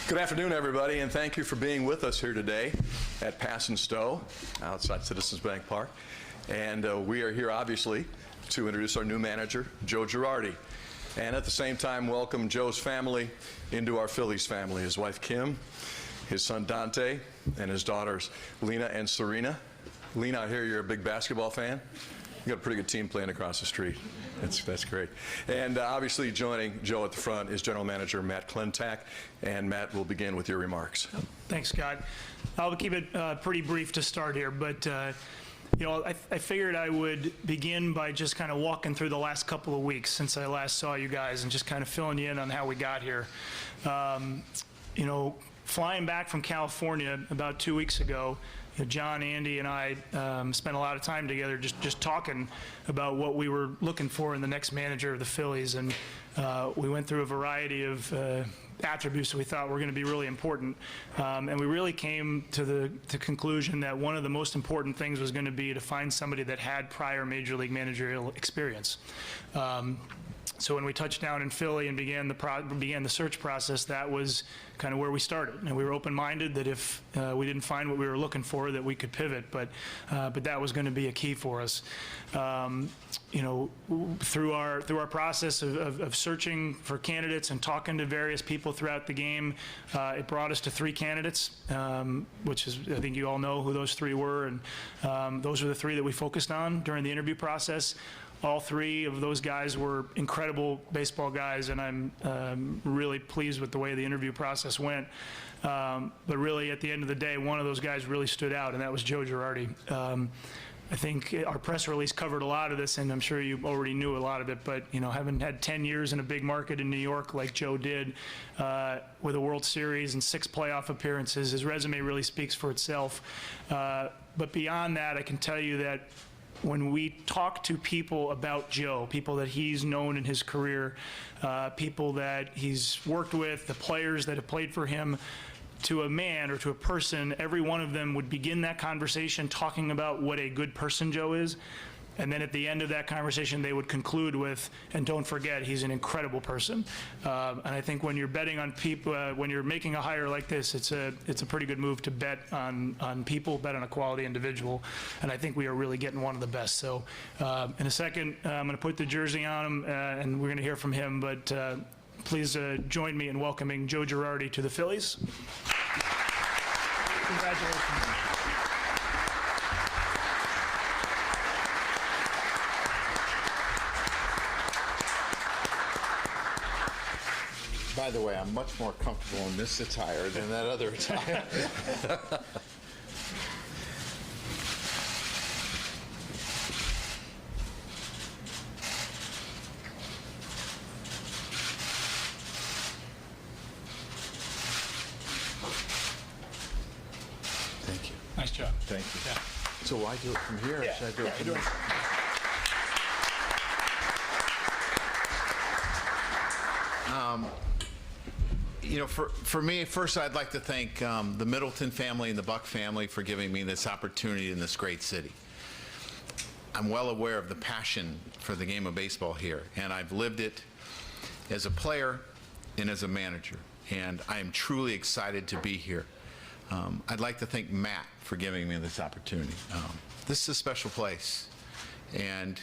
Good afternoon, everybody, and thank you for being with us here today at Pass and Stow outside Citizens Bank Park. And we are here, obviously, to introduce our new manager, Joe Girardi. And at the same time, welcome Joe's family into our Phillies family, his wife, Kim, his son, Dante, and his daughters, Lena and Serena. Lena, I hear you're a big basketball fan. You got a pretty good team playing across the street. That's great. And obviously joining Joe at the front is General Manager Matt Klentak. And Matt will begin with your remarks. Thanks, Scott. I'll keep it pretty brief to start here, but you know, I figured I would begin by just kind of walking through the last couple of weeks since I last saw you guys and just kind of filling you in on how we got here. You know, flying back from California about 2 weeks ago, John, Andy, and I spent a lot of time together just talking about what we were looking for in the next manager of the Phillies, and we went through a variety of attributes that we thought were going to be really important, and we really came to the conclusion that one of the most important things was going to be to find somebody that had prior major league managerial experience. So when we touched down in Philly and began the search process, that was kind of where we started. And we were open-minded that if we didn't find what we were looking for, that we could pivot. But that was going to be a key for us. You know, through our process of searching for candidates and talking to various people throughout the game, it brought us to 3 candidates, which is, I think you all know who those 3 were, and those are the 3 that we focused on during the interview process. All 3 of those guys were incredible baseball guys, and I'm really pleased with the way the interview process went. But really, at the end of the day, one of those guys really stood out, and that was Joe Girardi. I think our press release covered a lot of this, and I'm sure you already knew a lot of it, but, you know, having had 10 years in a big market in New York like Joe did, with a World Series and 6 playoff appearances, his resume really speaks for itself. But beyond that, I can tell you that when we talk to people about Joe, people that he's known in his career, people that he's worked with, the players that have played for him, to a man or to a person, every one of them would begin that conversation talking about what a good person Joe is. And then at the end of that conversation, they would conclude with, and don't forget, he's an incredible person. And I think when you're betting on people, when you're making a hire like this, it's a pretty good move to bet on people, bet on a quality individual. And I think we are really getting one of the best. So in a second, I'm going to put the jersey on him, and we're going to hear from him. But please join me in welcoming Joe Girardi to the Phillies. Congratulations. By the way, I'm much more comfortable in this attire than that other attire. Thank you. Nice job. Thank you. Yeah. So why do it from here? Or should I do it from here? You know, for me, first I'd like to thank the Middleton family and the Buck family for giving me this opportunity in this great city. I'm well aware of the passion for the game of baseball here, and I've lived it as a player and as a manager, and I am truly excited to be here. I'd like to thank Matt for giving me this opportunity. This is a special place, and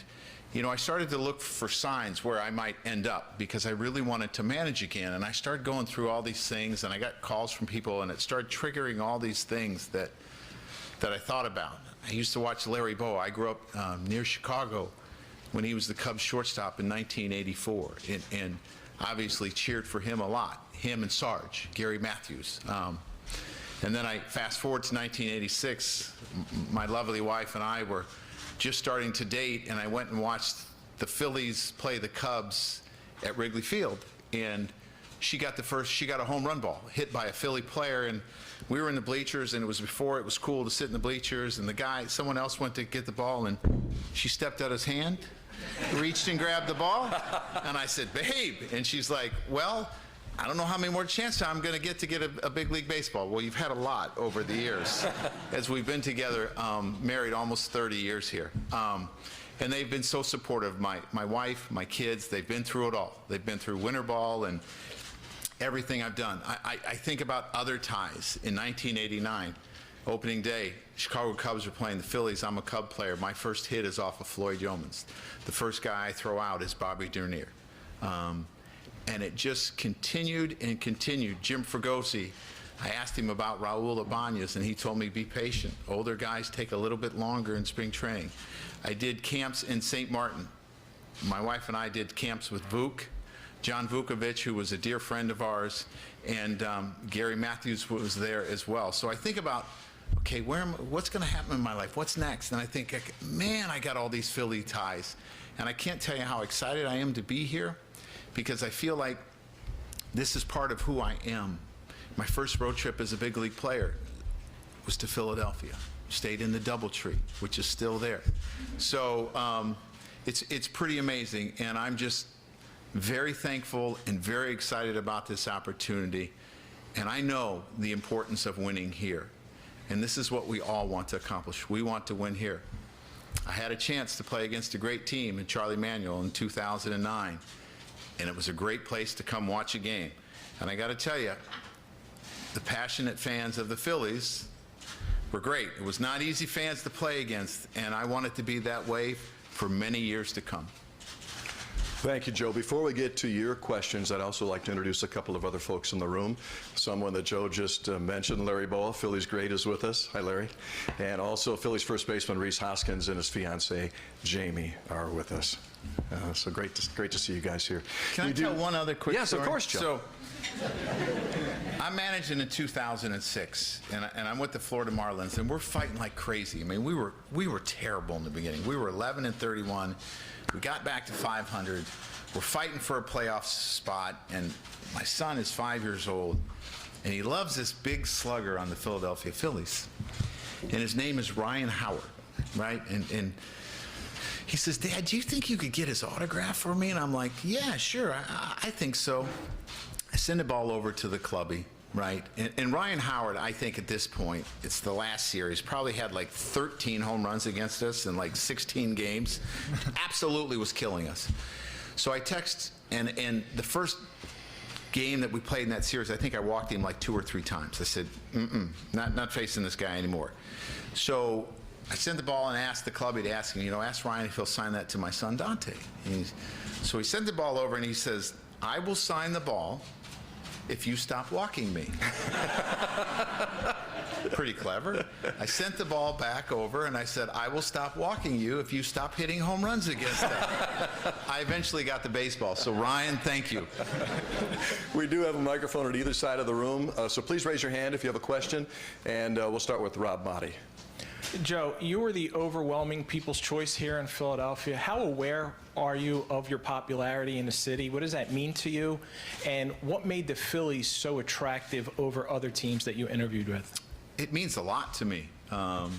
you know, I started to look for signs where I might end up because I really wanted to manage again. And I started going through all these things, and I got calls from people, and it started triggering all these things that I thought about. I used to watch Larry Bowa. I grew up near Chicago when he was the Cubs shortstop in 1984, and obviously cheered for him a lot, him and Sarge, Gary Matthews. And then I fast forward to 1986. My lovely wife and I were just starting to date, and I went and watched the Phillies play the Cubs at Wrigley Field, and she got a home run ball hit by a Philly player, and we were in the bleachers, and it was before it was cool to sit in the bleachers, and someone else went to get the ball, and she stepped out his hand, reached and grabbed the ball, and I said, "Babe," and she's like, "Well, I don't know how many more chances I'm going to get a big league baseball." Well, you've had a lot over the years as we've been together, married almost 30 years here. And they've been so supportive. My wife, my kids, they've been through it all. They've been through winter ball and everything I've done. I think about other ties. In 1989, opening day, Chicago Cubs are playing the Phillies. I'm a Cub player. My first hit is off of Floyd Yeomans. The first guy I throw out is Bobby Dernier. And it just continued and continued. Jim Fregosi, I asked him about Raul Ibanez, and he told me, be patient. Older guys take a little bit longer in spring training. I did camps in St. Martin. My wife and I did camps with Vuk, John Vukovic, who was a dear friend of ours, and Gary Matthews was there as well. So I think about, okay, what's going to happen in my life? What's next? And I think, man, I got all these Philly ties. And I can't tell you how excited I am to be here, because I feel like this is part of who I am. My first road trip as a big league player was to Philadelphia. Stayed in the DoubleTree, which is still there. So it's pretty amazing, and I'm just very thankful and very excited about this opportunity. And I know the importance of winning here. And this is what we all want to accomplish. We want to win here. I had a chance to play against a great team in Charlie Manuel in 2009. And it was a great place to come watch a game. And I got to tell you, the passionate fans of the Phillies were great. It was not easy fans to play against, and I want it to be that way for many years to come. Thank you, Joe. Before we get to your questions, I'd also like to introduce a couple of other folks in the room. Someone that Joe just mentioned, Larry Bowa, Phillies great, is with us. Hi, Larry. And also Phillies first baseman Rhys Hoskins and his fiancée, Jamie, are with us. So great to see you guys here. Can I tell one other quick story? Yes, of course, Joe. So, I'm managing in 2006, and I'm with the Florida Marlins, and we're fighting like crazy. I mean, we were terrible in the beginning. We were 11-31. We got back to 500. We're fighting for a playoff spot, and my son is 5 years old, and he loves this big slugger on the Philadelphia Phillies, and his name is Ryan Howard, right? And he says, "Dad, do you think you could get his autograph for me?" And I'm like, "Yeah, sure, I think so." I send the ball over to the clubby. right? And Ryan Howard, I think at this point, it's the last series, probably had like 13 home runs against us in like 16 games. Absolutely was killing us. So I text, and the first game that we played in that series, I think I walked him like 2 or 3 times. I said, not facing this guy anymore. So I sent the ball and asked the club, he'd ask him, ask Ryan if he'll sign that to my son Dante. So he sent the ball over and he says, I will sign the ball if you stop walking me. Pretty clever. I sent the ball back over and I said, I will stop walking you if you stop hitting home runs against them. I eventually got the baseball. So Ryan, thank you. We do have a microphone at either side of the room, so please raise your hand if you have a question, and we'll start with Rob Motti. Joe, you were the overwhelming people's choice here in Philadelphia. How aware are you of your popularity in the city? What does that mean to you? And what made the Phillies so attractive over other teams that you interviewed with? It means a lot to me that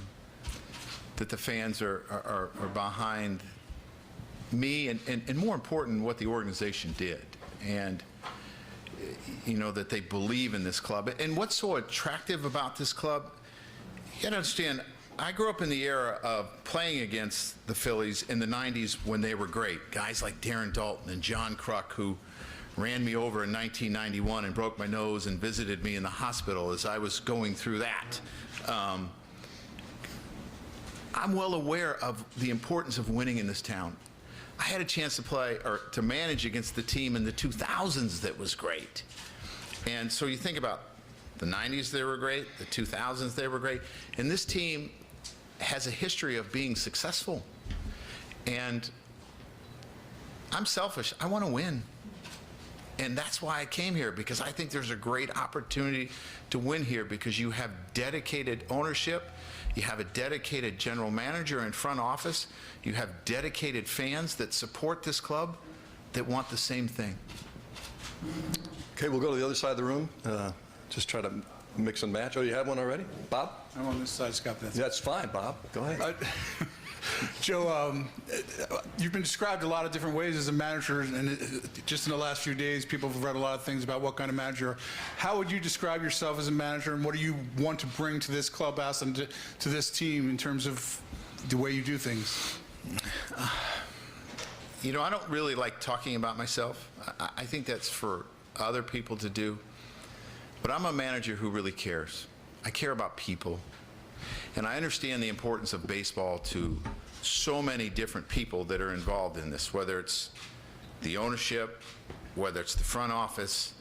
the fans are behind me and more important, what the organization did. And that they believe in this club. And what's so attractive about this club, you gotta understand, I grew up in the era of playing against the Phillies in the 90s when they were great. Guys like Darren Dalton and John Kruk, who ran me over in 1991 and broke my nose and visited me in the hospital as I was going through that. I'm well aware of the importance of winning in this town. I had a chance to play or to manage against the team in the 2000s that was great. And so you think about the 90s, they were great. The 2000s, they were great. And this team has a history of being successful. And I'm selfish. I want to win. And that's why I came here, because I think there's a great opportunity to win here, because you have dedicated ownership, you have a dedicated general manager and front office, you have dedicated fans that support this club that want the same thing. Okay, we'll go to the other side of the room. Just try to mix and match. Oh, you have one already? Bob? I'm on this side, Scott. That's fine, Bob. Go ahead. Joe, you've been described a lot of different ways as a manager, and just in the last few days, people have read a lot of things about what kind of manager you are. How would you describe yourself as a manager, and what do you want to bring to this clubhouse and to this team in terms of the way you do things? I don't really like talking about myself. I think that's for other people to do. But I'm a manager who really cares. I care about people. And I understand the importance of baseball to so many different people that are involved in this, whether it's the ownership, whether it's the front office,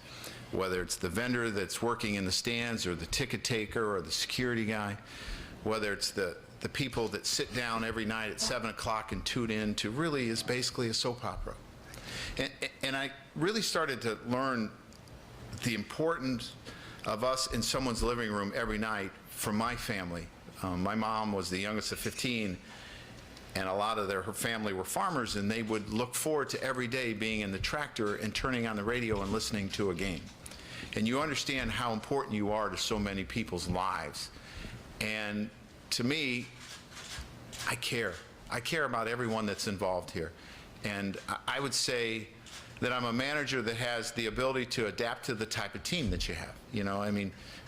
whether it's the vendor that's working in the stands, or the ticket taker, or the security guy, whether it's the people that sit down every night at 7 o'clock and tune in to really is basically a soap opera. And I really started to learn the importance of us in someone's living room every night from my family. My mom was the youngest of 15, and a lot of her family were farmers, and they would look forward to every day being in the tractor and turning on the radio and listening to a game. And you understand how important you are to so many people's lives. And to me, I care. I care about everyone that's involved here. And I would say that I'm a manager that has the ability to adapt to the type of team that you have.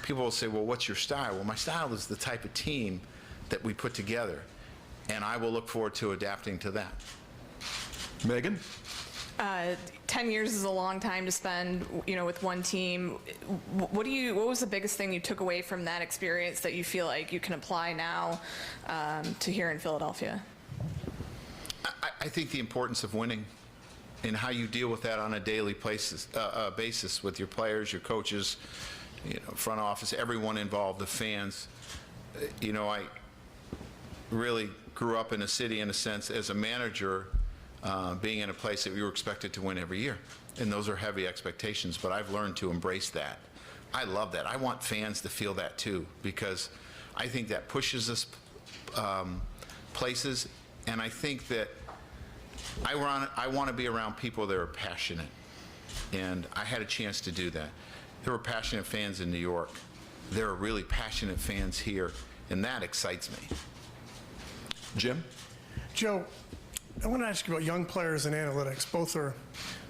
People will say, well, what's your style? Well, my style is the type of team that we put together, and I will look forward to adapting to that. Megan? 10 years is a long time to spend, with one team. What was the biggest thing you took away from that experience that you feel like you can apply now to here in Philadelphia? I think the importance of winning and how you deal with that on a daily basis with your players, your coaches, front office, everyone involved, the fans. I really grew up in a city, in a sense, as a manager, being in a place that we were expected to win every year. And those are heavy expectations, but I've learned to embrace that. I love that. I want fans to feel that too, because I think that pushes us places, and I think that I want to be around people that are passionate, and I had a chance to do that. There were passionate fans in New York. There are really passionate fans here, and that excites me. Jim? Joe, I want to ask you about young players and analytics. Both are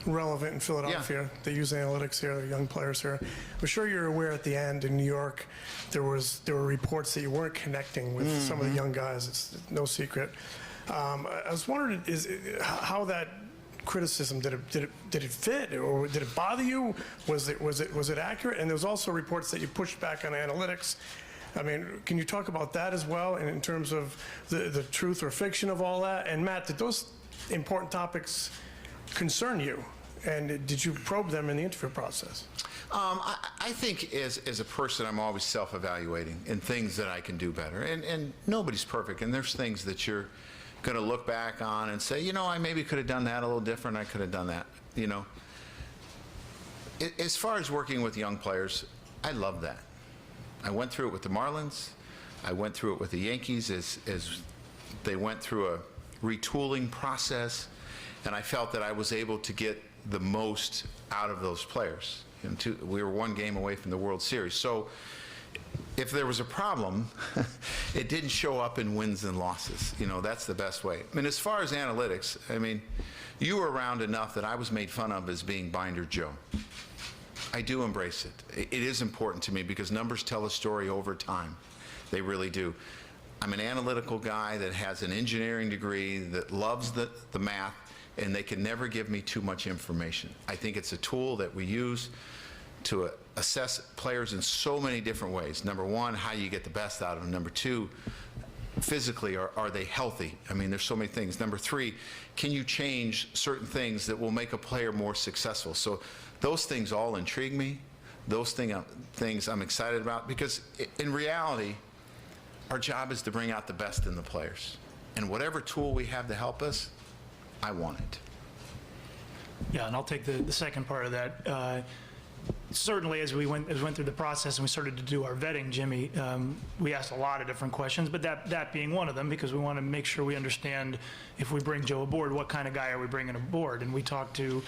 relevant in Philadelphia. They use analytics here, they're young players here. I'm sure you're aware at the end in New York, there were reports that you weren't connecting with some of the young guys. It's no secret. I was wondering how that criticism, did it fit, or did it bother you? Was it accurate? And there was also reports that you pushed back on analytics. I mean, can you talk about that as well, and in terms of the truth or fiction of all that? And Matt, did those important topics concern you? And did you probe them in the interview process? I think as a person, I'm always self-evaluating and things that I can do better. And nobody's perfect, and there's things that you're going to look back on and say, you know, I maybe could have done that a little different. I could have done that, you know. As far as working with young players, I love that. I went through it with the Marlins. I went through it with the Yankees as they went through a retooling process, and I felt that I was able to get the most out of those players. We were one game away from the World Series. So if there was a problem, it didn't show up in wins and losses. You know, that's the best way. I mean, as far as analytics, I mean, you were around enough that I was made fun of as being Binder Joe. I do embrace it. It is important to me because numbers tell a story over time. They really do. I'm an analytical guy that has an engineering degree, that loves the math, and they can never give me too much information. I think it's a tool that we use to assess players in so many different ways. Number one, how you get the best out of them. Number two, physically, are they healthy? I mean, there's so many things. Number three, can you change certain things that will make a player more successful? So those things all intrigue me. Those things I'm excited about, because in reality, our job is to bring out the best in the players. And whatever tool we have to help us, I want it. Yeah, and I'll take the second part of that. Certainly, as we went through the process and we started to do our vetting, Jimmy, we asked a lot of different questions, but that being one of them, because we want to make sure we understand, if we bring Joe aboard, what kind of guy are we bringing aboard? And we talked to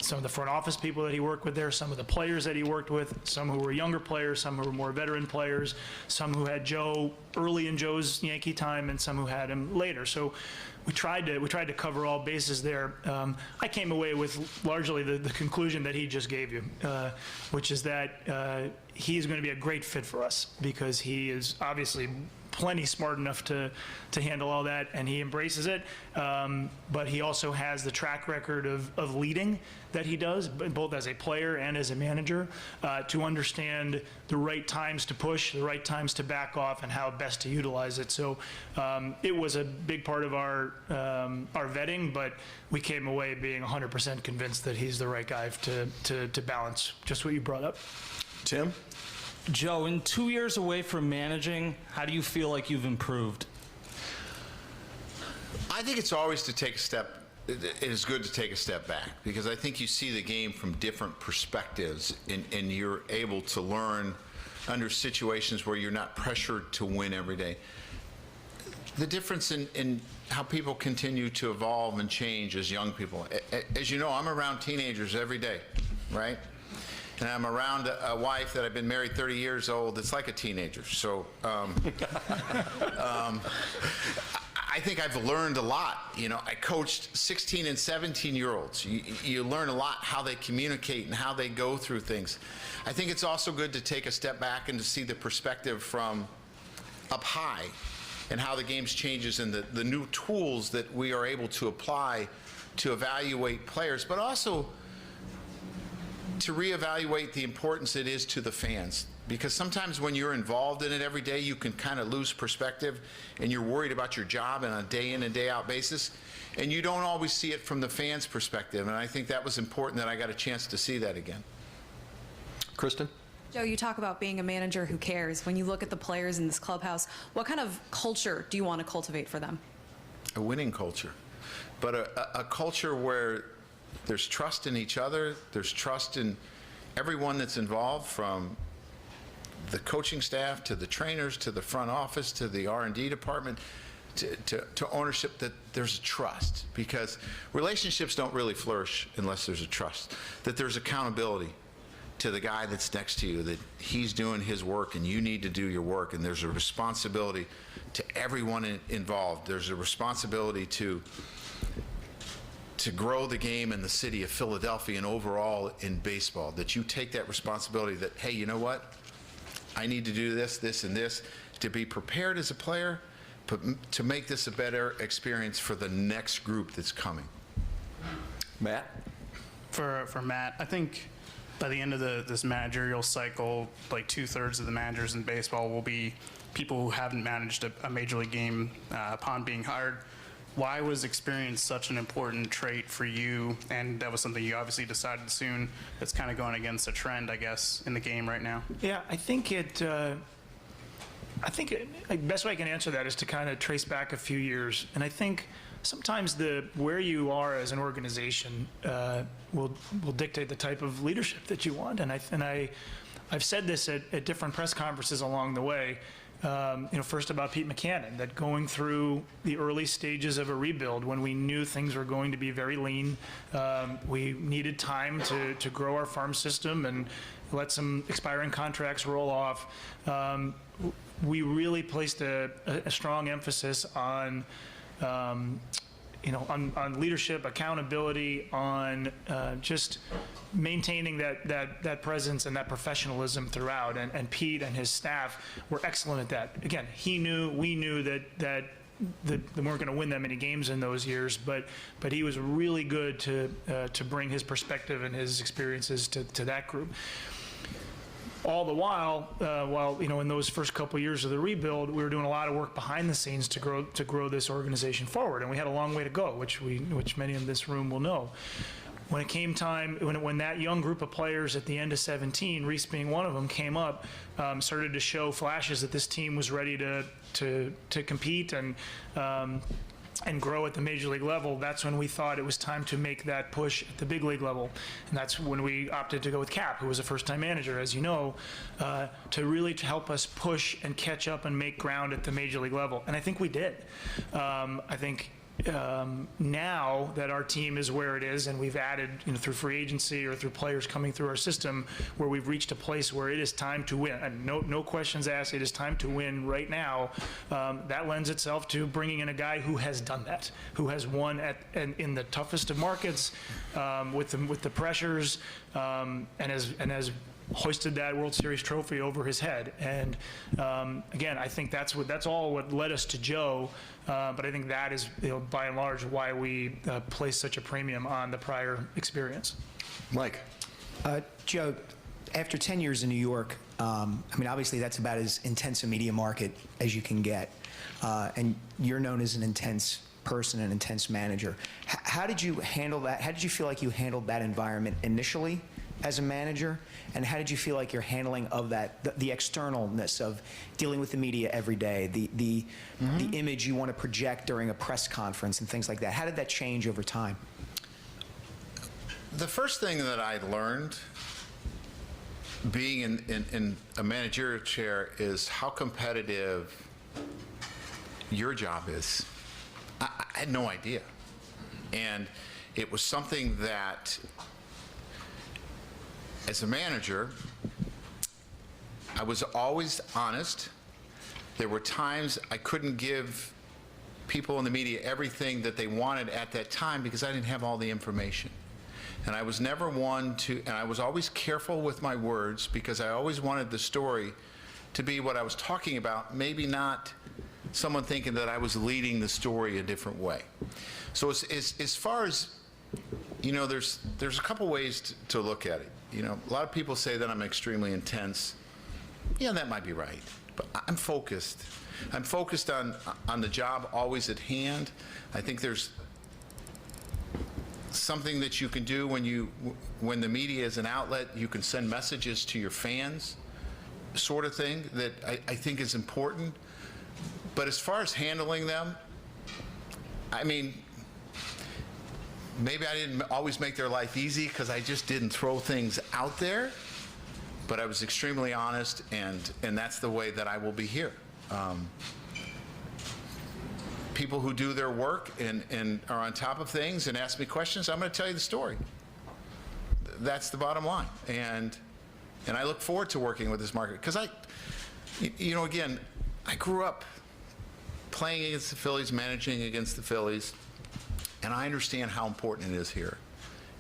some of the front office people that he worked with there, some of the players that he worked with, some who were younger players, some who were more veteran players, some who had Joe early in Joe's Yankee time, and some who had him later. So we tried to cover all bases there. I came away with largely the conclusion that he just gave you, which is that he's going to be a great fit for us, because he is obviously plenty smart enough to handle all that, and he embraces it. But he also has the track record of leading that he does, both as a player and as a manager, to understand the right times to push, the right times to back off, and how best to utilize it. So it was a big part of our vetting, but we came away being 100% convinced that he's the right guy to balance just what you brought up. Tim? Joe, in 2 years away from managing, how do you feel like you've improved? I think it's always to take a step. It is good to take a step back, because I think you see the game from different perspectives, and you're able to learn under situations where you're not pressured to win every day. The difference in how people continue to evolve and change as young people. As you know, I'm around teenagers every day, right? And I'm around a wife that I've been married 30 years old. It's like a teenager. So I think I've learned a lot. You know, I coached 16 and 17-year-olds. You learn a lot how they communicate and how they go through things. I think it's also good to take a step back and to see the perspective from up high, and how the game changes, and the new tools that we are able to apply to evaluate players, but also to reevaluate the importance it is to the fans. Because sometimes when you're involved in it every day, you can kind of lose perspective, and you're worried about your job on a day in and day out basis, and you don't always see it from the fans' perspective. And I think that was important, that I got a chance to see that again. Kristen? Joe, you talk about being a manager who cares. When you look at the players in this clubhouse, what kind of culture do you want to cultivate for them? A winning culture, but a culture where there's trust in each other, there's trust in everyone that's involved, from the coaching staff to the trainers to the front office to the R&D department to ownership, that there's a trust, because relationships don't really flourish unless there's a trust, that there's accountability to the guy that's next to you, that he's doing his work and you need to do your work, and there's a responsibility to everyone involved. There's a responsibility to to grow the game in the city of Philadelphia and overall in baseball, that you take that responsibility that, hey, you know what? I need to do this, this, and this to be prepared as a player, but to make this a better experience for the next group that's coming. Matt? For Matt, I think by the end of this managerial cycle, like 2/3 of the managers in baseball will be people who haven't managed a major league game upon being hired. Why was experience such an important trait for you? And that was something you obviously decided soon. That's kind of going against a trend, I guess, in the game right now. Yeah, I think the best way I can answer that is to kind of trace back a few years. And I think sometimes where you are as an organization will dictate the type of leadership that you want. And I've said this at different press conferences along the way. First about Pete Mackanin, that going through the early stages of a rebuild when we knew things were going to be very lean, we needed time to grow our farm system and let some expiring contracts roll off. We really placed a strong emphasis on leadership, accountability, on just maintaining that presence and that professionalism throughout. And Pete and his staff were excellent at that. Again, we knew that they weren't going to win that many games in those years, but he was really good to bring his perspective and his experiences to that group. All the while, in those first couple years of the rebuild, we were doing a lot of work behind the scenes to grow this organization forward, and we had a long way to go, which many in this room will know. When it came time, when that young group of players at the end of 17, Reese being one of them, came up, started to show flashes that this team was ready to compete and grow at the major league level, that's when we thought it was time to make that push at the big league level. And that's when we opted to go with Cap, who was a first-time manager, as you know, to really help us push and catch up and make ground at the major league level. And I think we did. I think now that our team is where it is, and we've added, through free agency or through players coming through our system, where we've reached a place where it is time to win, and no questions asked, it is time to win right now. That lends itself to bringing in a guy who has done that, who has won in the toughest of markets, with the pressures, and has hoisted that World Series trophy over his head. And again, I think that's all what led us to Joe. But I think that is, by and large, why we place such a premium on the prior experience. Mike. Joe, after 10 years in New York, obviously that's about as intense a media market as you can get. And you're known as an intense person, an intense manager. How did you handle that? How did you feel like you handled that environment initially as a manager, and how did you feel like your handling of that, the externalness of dealing with the media every day, the image you want to project during a press conference and things like that? How did that change over time? The first thing that I learned being in a managerial chair is how competitive your job is. I had no idea. And it was something that, as a manager, I was always honest. There were times I couldn't give people in the media everything that they wanted at that time because I didn't have all the information. And I was never one to, and I was always careful with my words because I always wanted the story to be what I was talking about, maybe not someone thinking that I was leading the story a different way. So as far as, there's a couple ways to look at it. A lot of people say that I'm extremely intense. Yeah, that might be right, but I'm focused. I'm focused on the job always at hand. I think there's something that you can do when the media is an outlet. You can send messages to your fans, sort of thing, that I think is important. But as far as handling them, maybe I didn't always make their life easy because I just didn't throw things out there, but I was extremely honest, and that's the way that I will be here. People who do their work and are on top of things and ask me questions, I'm going to tell you the story. That's the bottom line. And I look forward to working with this market because again, I grew up playing against the Phillies, managing against the Phillies. and I understand how important it is here.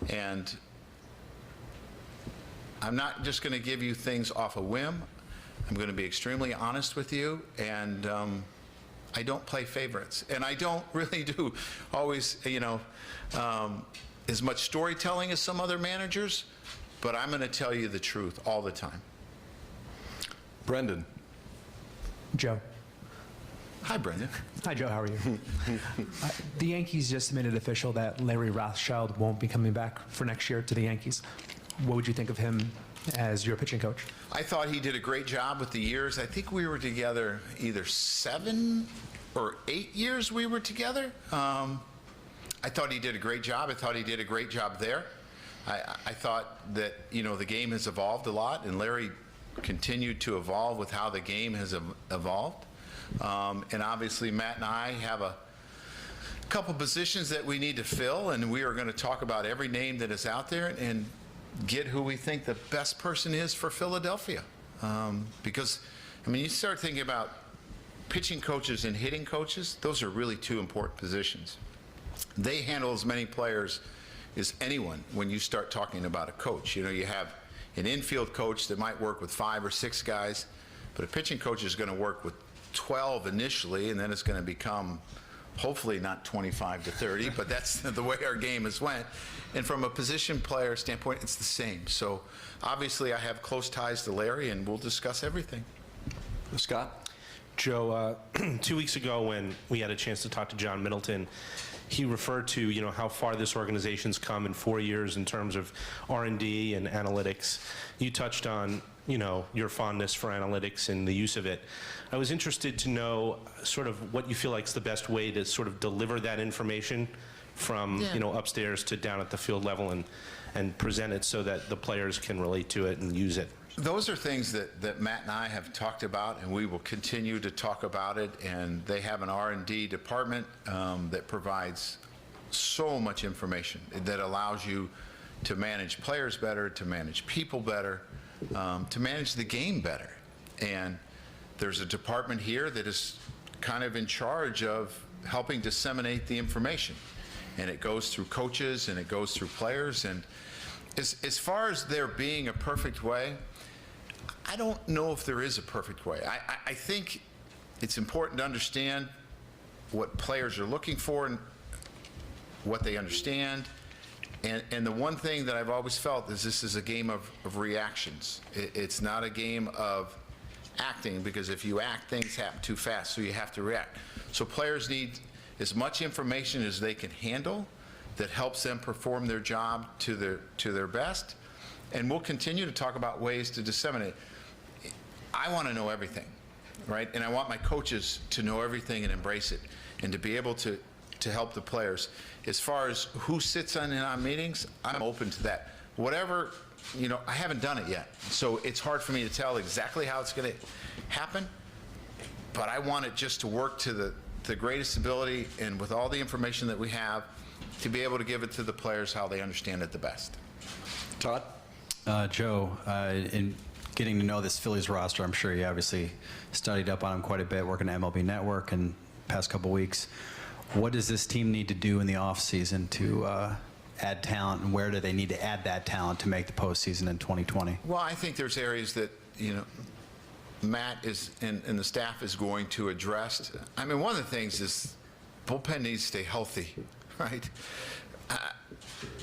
And I'm not just going to give you things off a whim. I'm going to be extremely honest with you, and I don't play favorites. And I don't really do always, as much storytelling as some other managers, but I'm going to tell you the truth all the time. Brendan. Joe. Hi, Brendan. Hi, Joe. How are you? The Yankees just made it official that Larry Rothschild won't be coming back for next year to the Yankees. What would you think of him as your pitching coach? I thought he did a great job with the years. I think we were together either 7 or 8 years we were together. I thought he did a great job. I thought he did a great job there. I thought that, the game has evolved a lot, and Larry continued to evolve with how the game has evolved. And obviously, Matt and I have a couple positions that we need to fill, and we are going to talk about every name that is out there and get who we think the best person is for Philadelphia. Because, you start thinking about pitching coaches and hitting coaches, those are really two important positions. They handle as many players as anyone when you start talking about a coach. You have an infield coach that might work with 5 or 6 guys, but a pitching coach is going to work with 12 initially, and then it's going to become hopefully not 25 to 30, but that's the way our game has went. And from a position player standpoint, it's the same. So obviously I have close ties to Larry, and we'll discuss everything. Scott? Joe, 2 weeks ago when we had a chance to talk to John Middleton, he referred to, how far this organization's come in 4 years in terms of R&D and analytics. You touched on, your fondness for analytics and the use of it. I was interested to know sort of what you feel like is the best way to sort of deliver that information from, upstairs to down at the field level and present it so that the players can relate to it and use it. Those are things that Matt and I have talked about, and we will continue to talk about it. And they have an R&D department that provides so much information that allows you to manage players better, to manage people better, to manage the game better. And there's a department here that is kind of in charge of helping disseminate the information. And it goes through coaches and it goes through players. And as far as there being a perfect way, I don't know if there is a perfect way. I think it's important to understand what players are looking for and what they understand. And the one thing that I've always felt is this is a game of reactions. It's not a game of acting, because if you act, things happen too fast, so you have to react. So players need as much information as they can handle that helps them perform their job to their best. And we'll continue to talk about ways to disseminate. I want to know everything, right? And I want my coaches to know everything and embrace it, and to be able to help the players. As far as who sits in on meetings, I'm open to that. Whatever, I haven't done it yet, so it's hard for me to tell exactly how it's going to happen, but I want it just to work to the greatest ability, and with all the information that we have, to be able to give it to the players how they understand it the best. Todd? Joe, in getting to know this Phillies roster, I'm sure you obviously studied up on them quite a bit, working at MLB Network in the past couple weeks. What does this team need to do in the offseason to add talent, and where do they need to add that talent to make the postseason in 2020? Well, I think there's areas that, Matt is and the staff is going to address. I mean, one of the things is bullpen needs to stay healthy, right?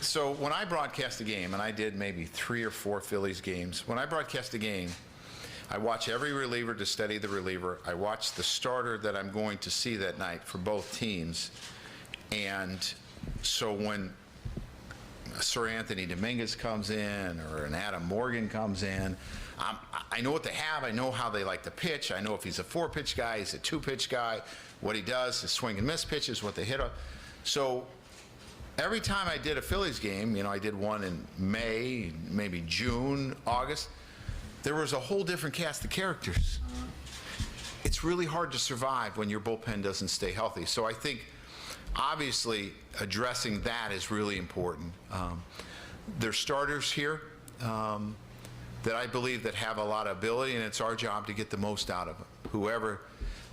So when I broadcast a game, and I did maybe 3 or 4 Phillies games, when I broadcast a game, I watch every reliever to study the reliever. I watch the starter that I'm going to see that night for both teams. And so when Sir Anthony Dominguez comes in or an Adam Morgan comes in, I know what they have. I know how they like to pitch. I know if he's a 4-pitch guy, he's a 2-pitch guy, what he does, his swing and miss pitches, what they hit on. So every time I did a Phillies game, I did one in May, maybe June, August, there was a whole different cast of characters. It's really hard to survive when your bullpen doesn't stay healthy. So I think, obviously, addressing that is really important. There's starters here that I believe that have a lot of ability, and it's our job to get the most out of them. Whoever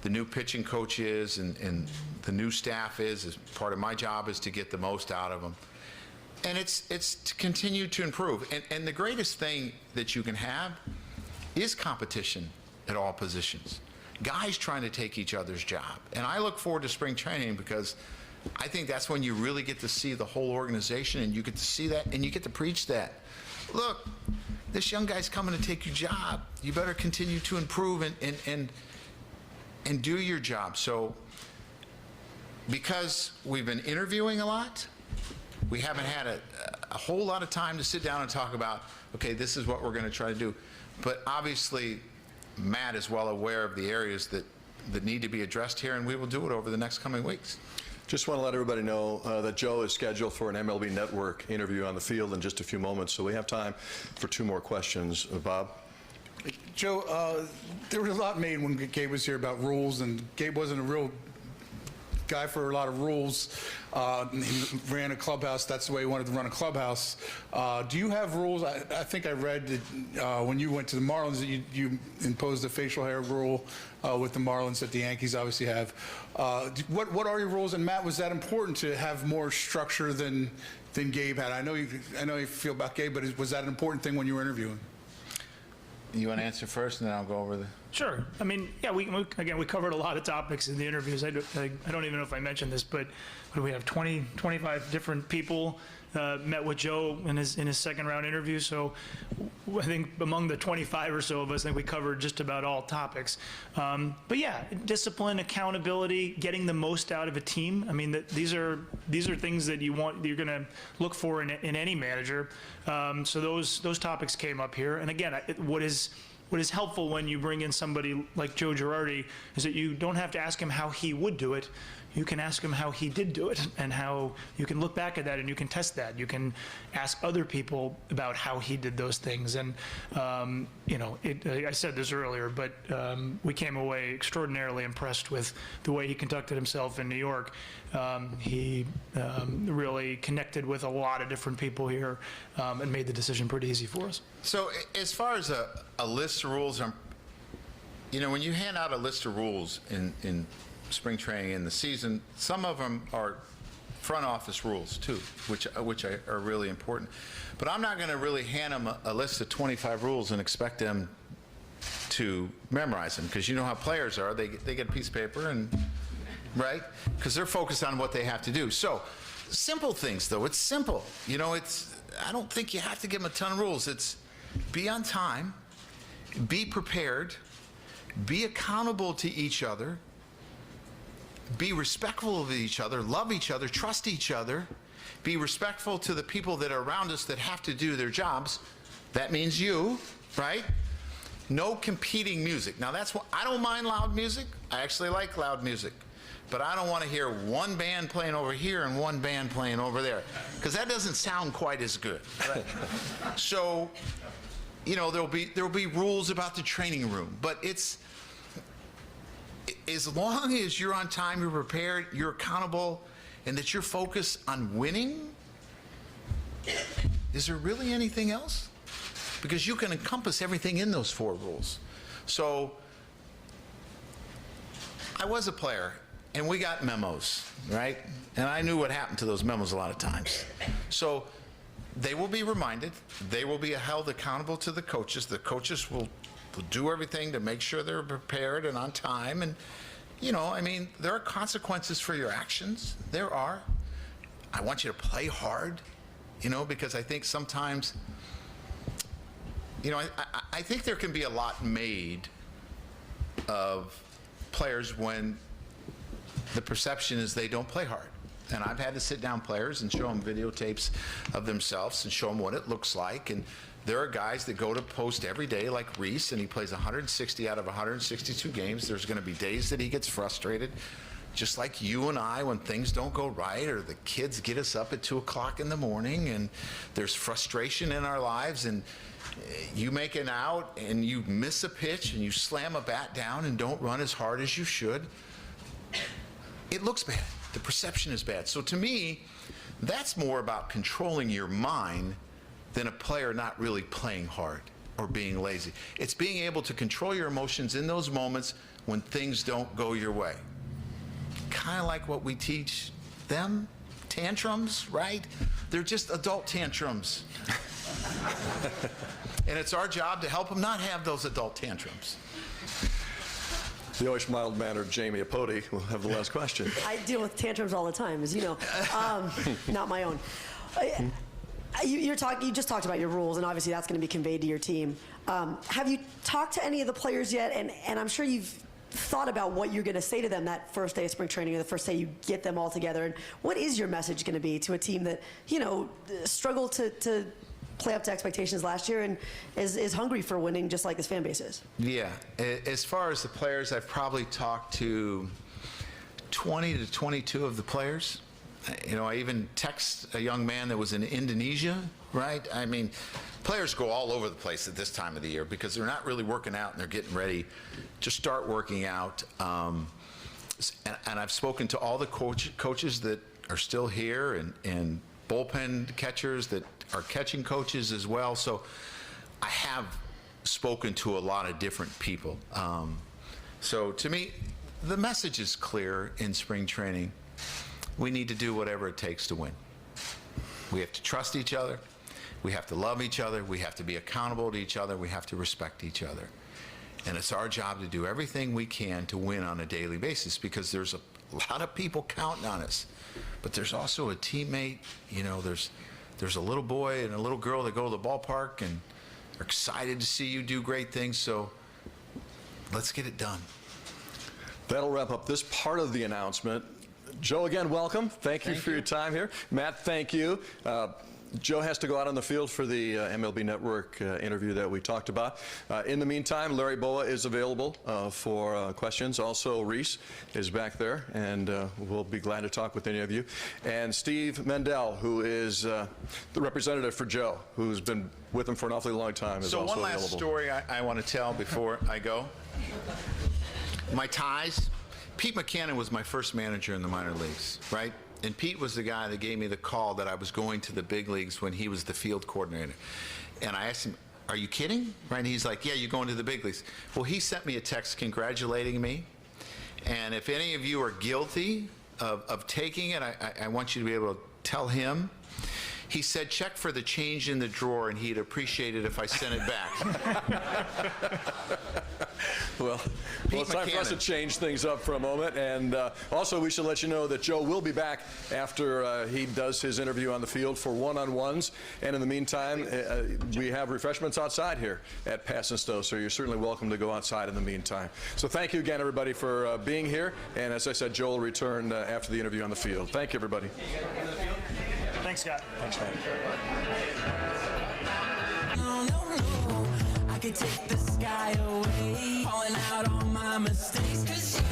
the new pitching coach is and the new staff is part of my job is to get the most out of them. And it's to continue to improve. And the greatest thing that you can have is competition at all positions. Guys trying to take each other's job. And I look forward to spring training because I think that's when you really get to see the whole organization, and you get to see that and you get to preach that. Look, this young guy's coming to take your job. You better continue to improve and do your job. So because we've been interviewing a lot, we haven't had a whole lot of time to sit down and talk about, okay, this is what we're going to try to do. But obviously, Matt is well aware of the areas that need to be addressed here, and we will do it over the next coming weeks. Just want to let everybody know that Joe is scheduled for an MLB Network interview on the field in just a few moments, so we have time for 2 more questions. Bob? Joe, there was a lot made when Gabe was here about rules, and Gabe wasn't a real guy for a lot of rules. He ran a clubhouse. That's the way he wanted to run a clubhouse. Do you have rules? I think I read that when you went to the Marlins, that you imposed a facial hair rule with the Marlins that the Yankees obviously have. What are your rules? And Matt, was that important to have more structure than Gabe had? I know you feel about Gabe, but was that an important thing when you were interviewing? You want to answer first, and then I'll go over the... Sure. I mean, yeah, we covered a lot of topics in the interviews. I don't even know if I mentioned this, but what do we have, 25 different people met with Joe in his second round interview. So I think among the 25 or so of us, I think we covered just about all topics. But yeah, discipline, accountability, getting the most out of a team. I mean, these are things that you're going to look for in any manager. So those topics came up here. And again, what is helpful when you bring in somebody like Joe Girardi is that you don't have to ask him how he would do it. You can ask him how he did do it, and how you can look back at that and you can test that. You can ask other people about how he did those things. And, I said this earlier, but we came away extraordinarily impressed with the way he conducted himself in New York. He really connected with a lot of different people here and made the decision pretty easy for us. So as far as a list of rules, when you hand out a list of rules in spring training in the season, some of them are front office rules too, which are really important. But I'm not going to really hand them a list of 25 rules and expect them to memorize them, because you know how players are. They get a piece of paper and right, because they're focused on what they have to do. So simple things, though. It's simple. I don't think you have to give them a ton of rules. It's be on time, be prepared, be accountable to each other, be respectful of each other, love each other, trust each other, be respectful to the people that are around us that have to do their jobs. That means you, right? No competing music. Now that's what, I don't mind loud music. I actually like loud music. But I don't want to hear one band playing over here and one band playing over there, because that doesn't sound quite as good. Right? So, there'll be rules about the training room, but it's, as long as you're on time, you're prepared, you're accountable, and that you're focused on winning, is there really anything else? Because you can encompass everything in those 4 rules. So, I was a player, and we got memos, right? And I knew what happened to those memos a lot of times. So, they will be reminded. They will be held accountable to the coaches. The coaches will do everything to make sure they're prepared and on time. And, there are consequences for your actions. There are. I want you to play hard, because I think sometimes, I think there can be a lot made of players when the perception is they don't play hard. And I've had to sit down players and show them videotapes of themselves and show them what it looks like. And there are guys that go to post every day, like Reese, and he plays 160 out of 162 games. There's going to be days that he gets frustrated, just like you and I, when things don't go right, or the kids get us up at 2 o'clock in the morning, and there's frustration in our lives, and you make an out, and you miss a pitch, and you slam a bat down and don't run as hard as you should. It looks bad. The perception is bad. So to me, that's more about controlling your mind than a player not really playing hard, or being lazy. It's being able to control your emotions in those moments when things don't go your way. Kind of like what we teach them, tantrums, right? They're just adult tantrums. And it's our job to help them not have those adult tantrums. The always mild-mannered Jamie Apodi will have the last question. I deal with tantrums all the time, as you know. Not my own. You just talked about your rules, and obviously that's going to be conveyed to your team. Have you talked to any of the players yet? And I'm sure you've thought about what you're going to say to them that first day of spring training or the first day you get them all together. And what is your message going to be to a team that, struggled to play up to expectations last year and is hungry for winning just like this fan base is? Yeah. As far as the players, I've probably talked to 20 to 22 of the players. I even text a young man that was in Indonesia, right? I mean, players go all over the place at this time of the year because they're not really working out and they're getting ready to start working out. And I've spoken to all the coaches that are still here and bullpen catchers that are catching coaches as well. So I have spoken to a lot of different people. So to me, the message is clear in spring training. We need to do whatever it takes to win. We have to trust each other. We have to love each other. We have to be accountable to each other. We have to respect each other. And it's our job to do everything we can to win on a daily basis because there's a lot of people counting on us. But there's also a teammate, there's a little boy and a little girl that go to the ballpark and are excited to see you do great things. So let's get it done. That'll wrap up this part of the announcement. Joe, again, welcome. Thank you for your time here. Matt, thank you. Joe has to go out on the field for the MLB Network interview that we talked about. In the meantime, Larry Boa is available for questions. Also, Reese is back there, and we'll be glad to talk with any of you. And Steve Mendel, who is the representative for Joe, who's been with him for an awfully long time, is so also one last available. story I want to tell before I go. My ties. Pete McCannon was my first manager in the minor leagues, right? And Pete was the guy that gave me the call that I was going to the big leagues when he was the field coordinator. And I asked him, are you kidding? Right? And he's like, yeah, you're going to the big leagues. Well, he sent me a text congratulating me. And if any of you are guilty of taking it, I want you to be able to tell him. He said, check for the change in the drawer, and he'd appreciate it if I sent it back. Well, it's time for us to change things up for a moment. And also, we should let you know that Joe will be back after he does his interview on the field for one-on-ones. And in the meantime, we have refreshments outside here at Pass and Stowe, so you're certainly welcome to go outside in the meantime. So thank you again, everybody, for being here. And as I said, Joe will return after the interview on the field. Thank you, everybody. Thanks, Scott. Thanks, man. I could take the sky away, calling out all my mistakes, 'cause you